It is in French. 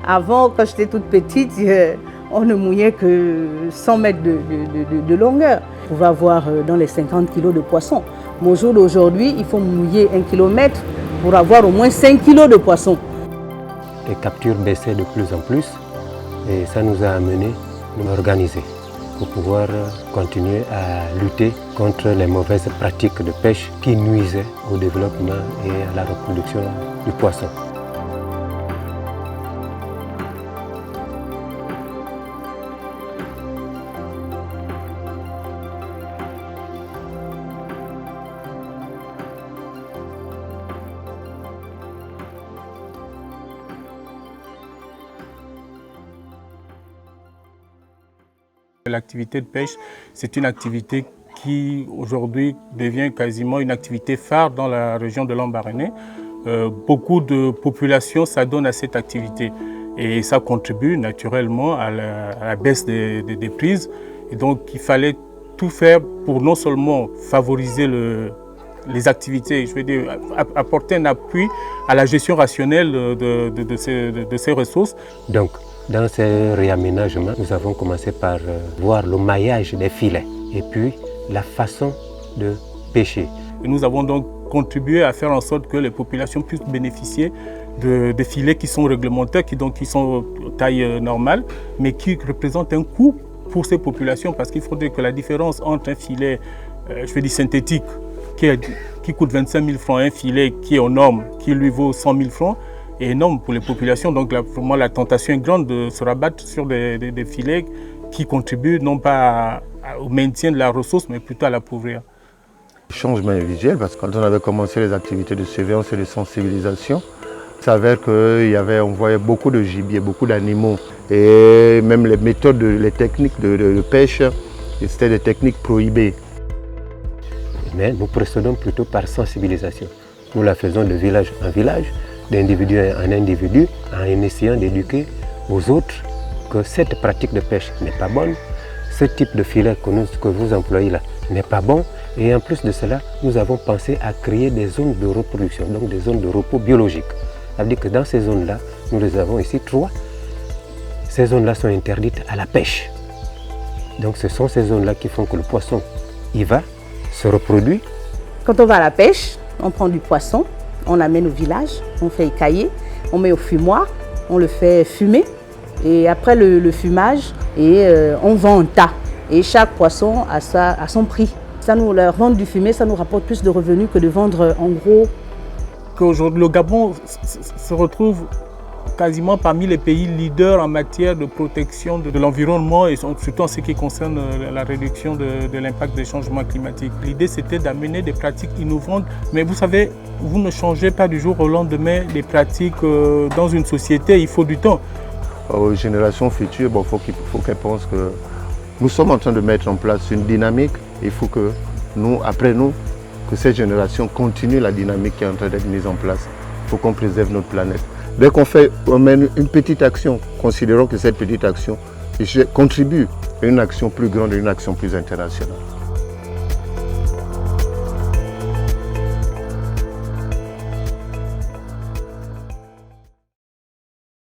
Avant, quand j'étais toute petite, on ne mouillait que 100 mètres de longueur. On pouvait avoir dans les 50 kilos de poissons. Mais au jour d'aujourd'hui, il faut mouiller 1 kilomètre pour avoir au moins 5 kilos de poissons. Les captures baissaient de plus en plus et ça nous a amené à nous organiser pour pouvoir continuer à lutter contre les mauvaises pratiques de pêche qui nuisaient au développement et à la reproduction du poisson. L'activité de pêche, c'est une activité qui aujourd'hui devient quasiment une activité phare dans la région de Lambaréné. Beaucoup de populations s'adonnent à cette activité et ça contribue naturellement à la baisse des prises. Et donc il fallait tout faire pour non seulement favoriser les activités, je veux dire, apporter un appui à la gestion rationnelle de ces ressources. Donc, dans ces réaménagements, nous avons commencé par voir le maillage des filets et puis la façon de pêcher. Et nous avons donc contribué à faire en sorte que les populations puissent bénéficier de filets qui sont réglementaires, qui sont taille normale, mais qui représentent un coût pour ces populations parce qu'il faudrait que la différence entre un filet, synthétique, qui coûte 25 000 francs, et un filet qui est aux normes, qui lui vaut 100 000 francs, est énorme pour les populations. Donc vraiment la tentation est grande de se rabattre sur des filets qui contribuent non pas au maintien de la ressource, mais plutôt à l'appauvrir. Le changement est visuel parce que quand on avait commencé les activités de surveillance et de sensibilisation, il s'avère qu'on voyait beaucoup de gibier, beaucoup d'animaux. Et même les méthodes, les techniques de pêche, c'était des techniques prohibées. Mais nous procédons plutôt par sensibilisation. Nous la faisons de village en village, d'individu en individu, en essayant d'éduquer aux autres que cette pratique de pêche n'est pas bonne, ce type de filet que vous employez là n'est pas bon. Et en plus de cela, nous avons pensé à créer des zones de reproduction, donc des zones de repos biologique. Ça veut dire que dans ces zones-là, nous les avons ici 3. Ces zones-là sont interdites à la pêche. Donc ce sont ces zones-là qui font que le poisson y va, se reproduit. Quand on va à la pêche, on prend du poisson, on l'amène au village, on fait écailler, on met au fumoir, on le fait fumer. Et après le fumage, on vend en tas. Et chaque poisson a son prix. Ça nous, leur vendre du fumet, ça nous rapporte plus de revenus que de vendre en gros. Qu'aujourd'hui, le Gabon se retrouve quasiment parmi les pays leaders en matière de protection de l'environnement et surtout en ce qui concerne la réduction de l'impact des changements climatiques. L'idée, c'était d'amener des pratiques innovantes. Mais vous savez, vous ne changez pas du jour au lendemain les pratiques dans une société, il faut du temps. Aux générations futures, il faut qu'elles pensent que nous sommes en train de mettre en place une dynamique. Il faut que nous, après nous, que cette génération continue la dynamique qui est en train d'être mise en place. Il faut qu'on préserve notre planète. Dès on mène une petite action, considérons que cette petite action contribue à une action plus grande et une action plus internationale.